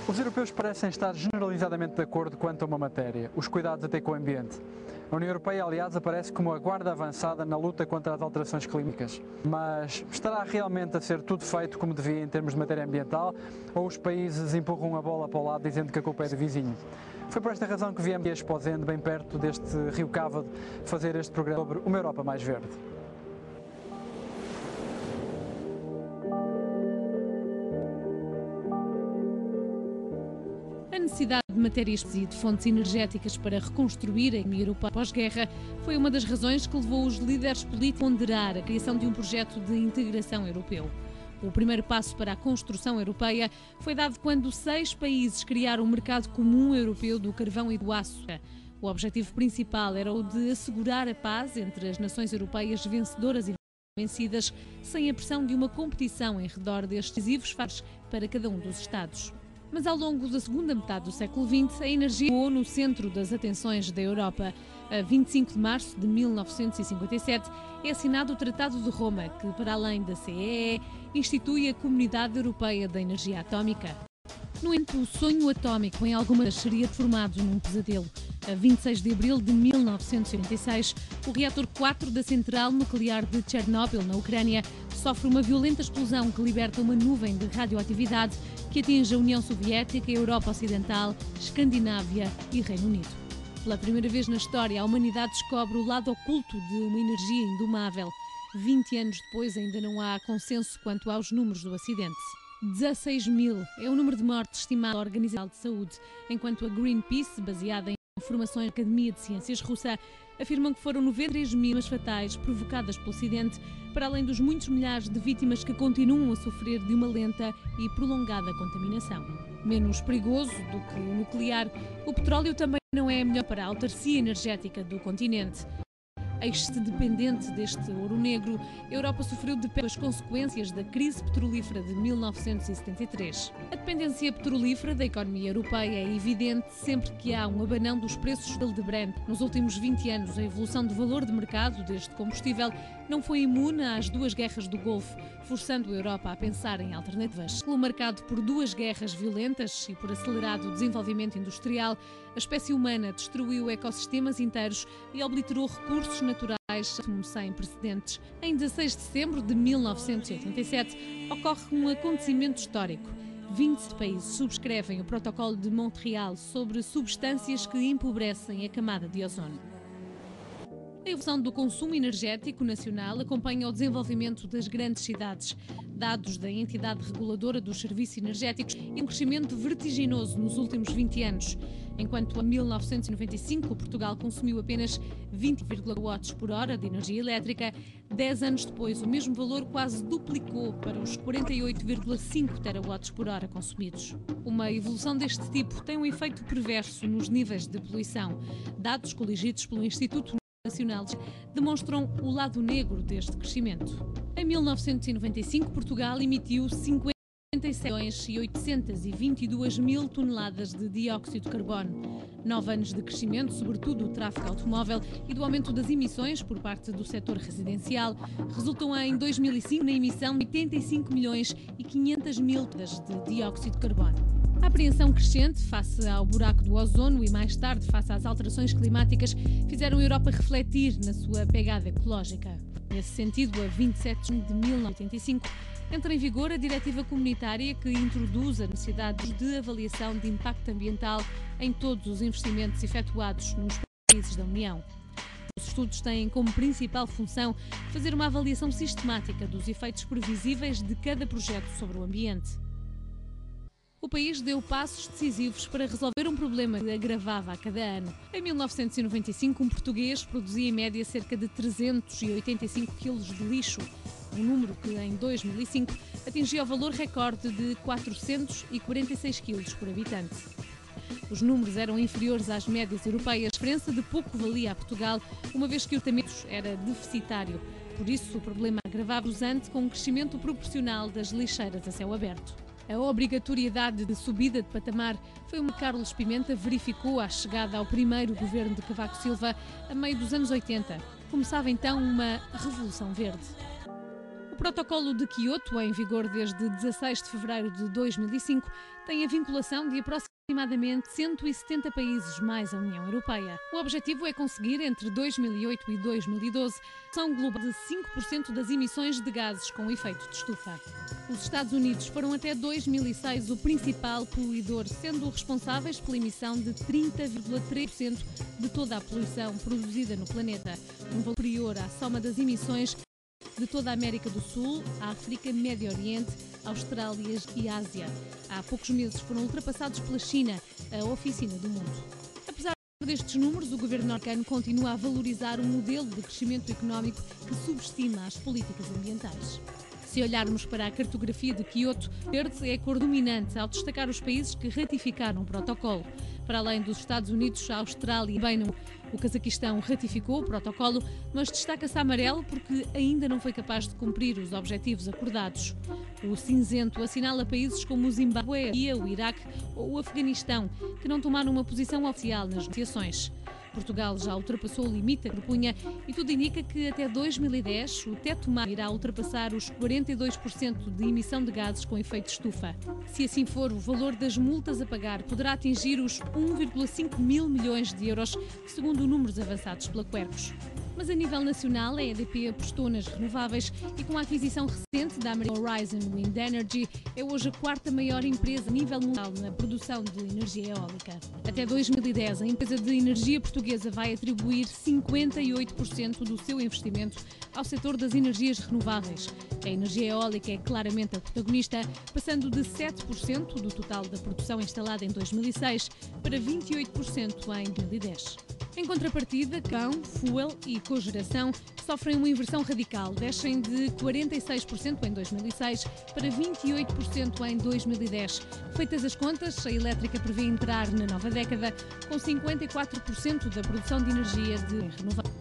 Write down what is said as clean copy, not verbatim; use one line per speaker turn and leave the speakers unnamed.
Os europeus parecem estar generalizadamente de acordo quanto a uma matéria, os cuidados até com o ambiente. A União Europeia, aliás, aparece como a guarda avançada na luta contra as alterações climáticas. Mas estará realmente a ser tudo feito como devia em termos de matéria ambiental, ou os países empurram a bola para o lado dizendo que a culpa é do vizinho? Foi por esta razão que viemos a Esposende, bem perto deste Rio Cávado, fazer este programa sobre uma Europa mais verde.
A necessidade de matérias e de fontes energéticas para reconstruir a economia europeia pós-guerra foi uma das razões que levou os líderes políticos a ponderar a criação de um projeto de integração europeu. O primeiro passo para a construção europeia foi dado quando 6 países criaram um mercado comum europeu do carvão e do aço. O objetivo principal era o de assegurar a paz entre as nações europeias vencedoras e vencidas, sem a pressão de uma competição em redor destes decisivos fatos para cada um dos Estados. Mas ao longo da segunda metade do século XX, a energia ficou no centro das atenções da Europa. A 25 de março de 1957 é assinado o Tratado de Roma, que, para além da CEE, institui a Comunidade Europeia da Energia Atómica. No entanto, o sonho atómico em algumas seria transformado num pesadelo. A 26 de abril de 1986, o reator 4 da central nuclear de Chernobyl, na Ucrânia, sofre uma violenta explosão que liberta uma nuvem de radioatividade que atinge a União Soviética, a Europa Ocidental, Escandinávia e Reino Unido. Pela primeira vez na história, a humanidade descobre o lado oculto de uma energia indomável. 20 anos depois, ainda não há consenso quanto aos números do acidente. 16.000 é o número de mortes estimado pela Organização de Saúde, enquanto a Greenpeace, baseada em informações da Academia de Ciências Russa, afirmam que foram 93.000 fatais provocadas pelo acidente, para além dos muitos milhares de vítimas que continuam a sofrer de uma lenta e prolongada contaminação. Menos perigoso do que o nuclear, o petróleo também não é melhor para a autarcia energética do continente. Ex-se dependente deste ouro negro, a Europa sofreu de perto as consequências da crise petrolífera de 1973. A dependência petrolífera da economia europeia é evidente sempre que há um abanão dos preços de Brent. Nos últimos 20 anos, a evolução do valor de mercado deste combustível não foi imune às 2 guerras do Golfo, forçando a Europa a pensar em alternativas. Marcado por 2 guerras violentas e por acelerado desenvolvimento industrial, a espécie humana destruiu ecossistemas inteiros e obliterou recursos naturais sem precedentes. Em 16 de setembro de 1987, ocorre um acontecimento histórico. 20 países subscrevem o Protocolo de Montreal sobre substâncias que empobrecem a camada de ozono. A evolução do consumo energético nacional acompanha o desenvolvimento das grandes cidades. Dados da entidade reguladora dos serviços energéticos e um crescimento vertiginoso nos últimos 20 anos. Enquanto em 1995 Portugal consumiu apenas 20,4 watts por hora de energia elétrica, 10 anos depois o mesmo valor quase duplicou para os 48,5 terawatts por hora consumidos. Uma evolução deste tipo tem um efeito perverso nos níveis de poluição. Dados coligidos pelo Instituto Nacionais demonstram o lado negro deste crescimento. Em 1995, Portugal emitiu 57.822.000 toneladas de dióxido de carbono. 9 anos de crescimento, sobretudo do tráfego automóvel e do aumento das emissões por parte do setor residencial, resultam em 2005 na emissão de 85.500.000 toneladas de dióxido de carbono. A apreensão crescente face ao buraco do ozono e mais tarde face às alterações climáticas fizeram a Europa refletir na sua pegada ecológica. Nesse sentido, a 27 de junho de 1985, entra em vigor a diretiva comunitária que introduz a necessidade de avaliação de impacto ambiental em todos os investimentos efetuados nos países da União. Os estudos têm como principal função fazer uma avaliação sistemática dos efeitos previsíveis de cada projeto sobre o ambiente. O país deu passos decisivos para resolver um problema que agravava a cada ano. Em 1995, um português produzia em média cerca de 385 kg de lixo, um número que em 2005 atingia o valor recorde de 446 kg por habitante. Os números eram inferiores às médias europeias, a diferença de pouco valia a Portugal, uma vez que o tratamento era deficitário. Por isso, o problema agravava-se antes com um crescimento proporcional das lixeiras a céu aberto. A obrigatoriedade de subida de patamar foi uma que Carlos Pimenta verificou à chegada ao primeiro governo de Cavaco Silva a meio dos anos 80. Começava então uma revolução verde. O Protocolo de Quioto, em vigor desde 16 de fevereiro de 2005, tem a vinculação de aproximadamente 170 países mais a União Europeia. O objetivo é conseguir, entre 2008 e 2012, redução global de 5% das emissões de gases com efeito de estufa. Os Estados Unidos foram até 2006 o principal poluidor, sendo responsáveis pela emissão de 30,3% de toda a poluição produzida no planeta, um valor superior à soma das emissões de toda a América do Sul, África, Médio Oriente, Austrália e Ásia. Há poucos meses foram ultrapassados pela China, a oficina do mundo. Apesar destes números, o governo norte-americano continua a valorizar um modelo de crescimento económico que subestima as políticas ambientais. Se olharmos para a cartografia de Quioto, verde é a cor dominante ao destacar os países que ratificaram o protocolo. Para além dos Estados Unidos, a Austrália e bem o Cazaquistão ratificou o protocolo, mas destaca-se amarelo porque ainda não foi capaz de cumprir os objetivos acordados. O cinzento assinala países como o Zimbábue, o Iraque ou o Afeganistão, que não tomaram uma posição oficial nas negociações. Portugal já ultrapassou o limite que propunha e tudo indica que até 2010 o teto máximo irá ultrapassar os 42% de emissão de gases com efeito de estufa. Se assim for, o valor das multas a pagar poderá atingir os 1,5 mil milhões de euros, segundo números avançados pela Quercus. Mas a nível nacional, a EDP apostou nas renováveis e com a aquisição recente da American Horizon Wind Energy, é hoje a quarta maior empresa a nível mundial na produção de energia eólica. Até 2010, a empresa de energia portuguesa vai atribuir 58% do seu investimento ao setor das energias renováveis. A energia eólica é claramente a protagonista, passando de 7% do total da produção instalada em 2006 para 28% em 2010. Em contrapartida, cão, fuel e cogeração sofrem uma inversão radical, descem de 46% em 2006 para 28% em 2010. Feitas as contas, a elétrica prevê entrar na nova década com 54% da produção de energia de renováveis.